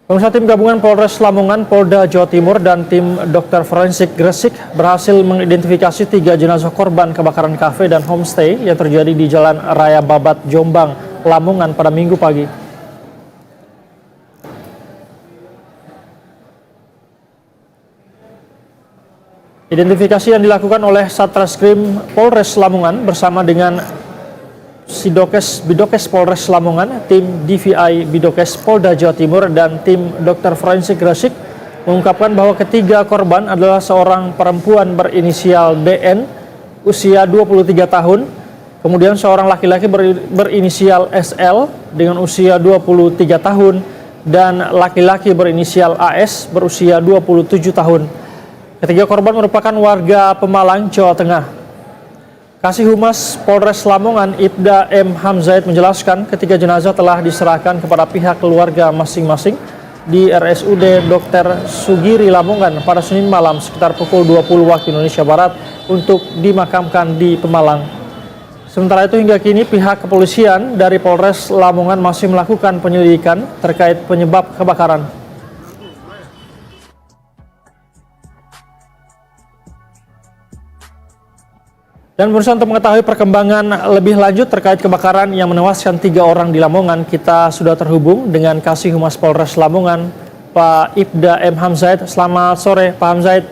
Pemirsa, tim gabungan Polres Lamongan, Polda Jawa Timur, dan tim dokter forensik Gresik berhasil mengidentifikasi 3 jenazah korban kebakaran kafe dan homestay yang terjadi di Jalan Raya Babat, Jombang, Lamongan pada Minggu pagi. Identifikasi yang dilakukan oleh Satreskrim Polres Lamongan bersama dengan Bidokes Polres Lamongan, tim DVI Bidokes Polda Jawa Timur, dan tim dokter forensik Gresik mengungkapkan bahwa ketiga korban adalah seorang perempuan berinisial DN usia 23 tahun, kemudian seorang laki-laki berinisial SL dengan usia 23 tahun, dan laki-laki berinisial AS berusia 27 tahun. Ketiga korban merupakan warga Pemalang, Jawa Tengah. Kasih Humas Polres Lamongan Ibda M. Hamzait menjelaskan ketiga jenazah telah diserahkan kepada pihak keluarga masing-masing di RSUD Dr. Sugiri Lamongan pada Senin malam sekitar pukul 20 waktu Indonesia Barat untuk dimakamkan di Pemalang. Sementara itu hingga kini pihak kepolisian dari Polres Lamongan masih melakukan penyelidikan terkait penyebab kebakaran. Dan pemirsa, untuk mengetahui perkembangan lebih lanjut terkait kebakaran yang menewaskan 3 orang di Lamongan, kita sudah terhubung dengan Kasih Humas Polres Lamongan, Pak Ibda M. Hamzait. Selamat sore, Pak Hamzait.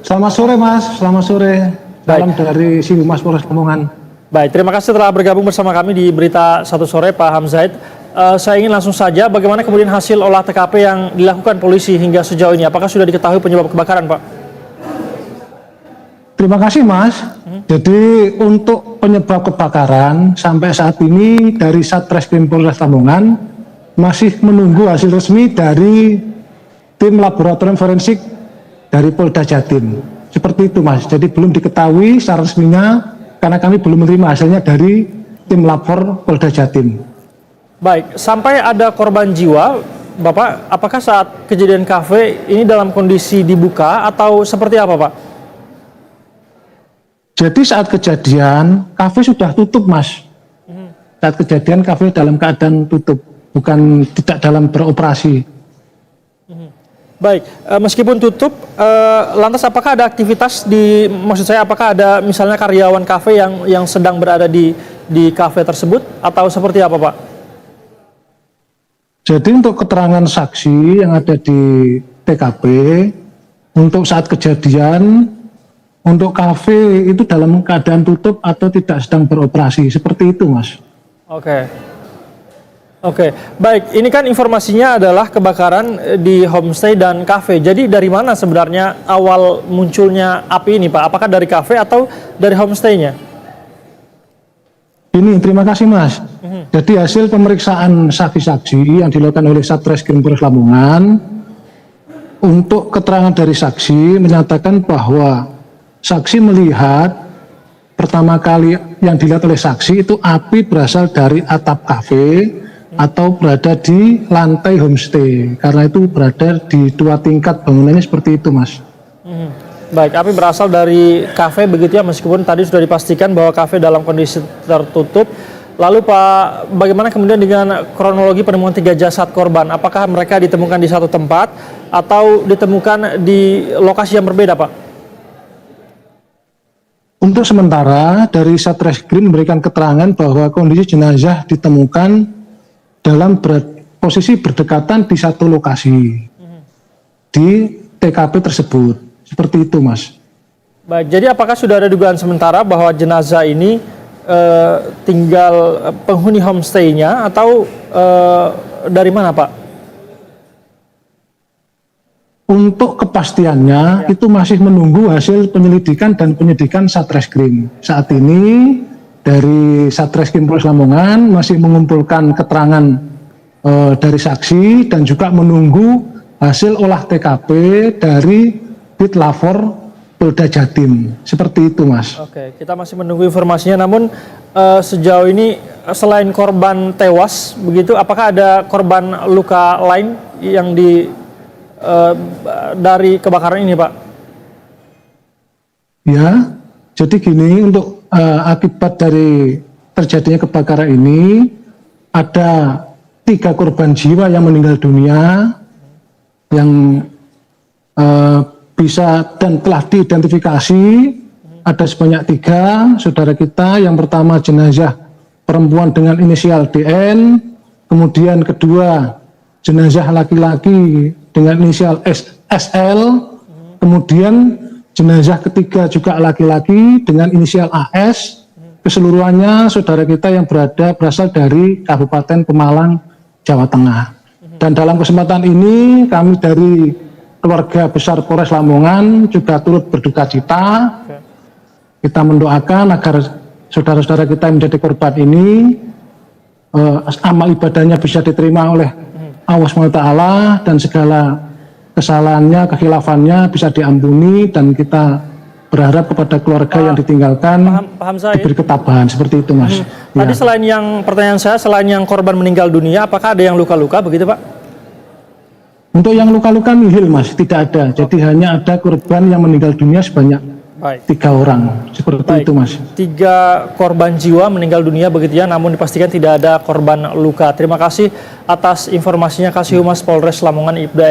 Selamat sore, Mas. Selamat sore. Salam dari Si Humas Polres Lamongan. Baik, terima kasih telah bergabung bersama kami di Berita Satu Sore, Pak Hamzait. Saya ingin langsung saja, bagaimana kemudian hasil olah TKP yang dilakukan polisi hingga sejauh ini? Apakah sudah diketahui penyebab kebakaran, Pak? Terima kasih, Mas. Jadi untuk penyebab kebakaran sampai saat ini dari Satreskrim Polres Lamongan masih menunggu hasil resmi dari tim laboratorium forensik dari Polda Jatim. Seperti itu, Mas. Jadi belum diketahui secara resminya karena kami belum menerima hasilnya dari tim lapor Polda Jatim. Baik, sampai ada korban jiwa, Bapak, apakah saat kejadian kafe ini dalam kondisi dibuka atau seperti apa, Pak? Jadi saat kejadian, kafe sudah tutup, Mas. Saat kejadian, kafe dalam keadaan tutup, bukan tidak dalam beroperasi. Baik, meskipun tutup, lantas apakah ada aktivitas maksud saya apakah ada misalnya karyawan kafe yang sedang berada di kafe tersebut, atau seperti apa, Pak? Jadi untuk keterangan saksi yang ada di TKP, untuk saat kejadian, untuk kafe itu dalam keadaan tutup atau tidak sedang beroperasi, seperti itu, Mas. Oke, baik. Ini kan informasinya adalah kebakaran di homestay dan kafe. Jadi dari mana sebenarnya awal munculnya api ini, Pak? Apakah dari kafe atau dari homestaynya? Ini, terima kasih, Mas. Jadi hasil pemeriksaan saksi-saksi yang dilakukan oleh Satreskrim Polres Lamongan, untuk keterangan dari saksi menyatakan bahwa saksi melihat pertama kali yang dilihat oleh saksi itu api berasal dari atap kafe atau berada di lantai homestay, karena itu berada di 2 tingkat bangunannya, seperti itu, Mas. Baik, api berasal dari kafe begitu ya, meskipun tadi sudah dipastikan bahwa kafe dalam kondisi tertutup. Lalu Pak, bagaimana kemudian dengan kronologi penemuan 3 jasad korban? Apakah mereka ditemukan di satu tempat atau ditemukan di lokasi yang berbeda, Pak? Untuk sementara dari Satreskrim memberikan keterangan bahwa kondisi jenazah ditemukan dalam posisi berdekatan di satu lokasi di TKP tersebut. Seperti itu, Mas. Baik, jadi apakah sudah ada dugaan sementara bahwa jenazah ini tinggal penghuni homestay-nya atau dari mana, Pak? Untuk kepastiannya itu masih menunggu hasil penyelidikan dan penyidikan Satreskrim. Saat ini dari Satreskrim Polres Lamongan masih mengumpulkan keterangan dari saksi dan juga menunggu hasil olah TKP dari Bitlapor Polda Jatim. Seperti itu, Mas. Oke, kita masih menunggu informasinya. Namun sejauh ini selain korban tewas begitu, apakah ada korban luka lain yang dari kebakaran ini, Pak? Ya, jadi gini, untuk akibat dari terjadinya kebakaran ini ada 3 korban jiwa yang meninggal dunia yang bisa dan telah diidentifikasi. Ada sebanyak 3 saudara kita. Yang pertama jenazah perempuan dengan inisial DN, kemudian kedua jenazah laki-laki dengan inisial SL, kemudian jenazah ketiga juga laki-laki dengan inisial AS. Keseluruhannya saudara kita yang berasal dari Kabupaten Pemalang, Jawa Tengah. Dan dalam kesempatan ini kami dari keluarga besar Polres Lamongan juga turut berduka cita. Kita mendoakan agar saudara-saudara kita yang menjadi korban ini amal ibadahnya bisa diterima oleh Allah SWT dan segala kesalahannya, kekhilaafannya bisa diampuni, dan kita berharap kepada keluarga yang ditinggalkan Paham saya. diberi ketabahan seperti itu, Mas. Tadi Ya. selain yang pertanyaan saya, selain yang korban meninggal dunia, apakah ada yang luka-luka begitu Pak? Untuk yang luka-luka nihil, Mas, tidak ada. Jadi hanya ada korban yang meninggal dunia sebanyak Baik. 3 orang, seperti itu, Mas. 3 korban jiwa meninggal dunia begitu ya, namun dipastikan tidak ada korban luka. Terima kasih atas informasinya Kasih Humas Polres Lamongan Ibda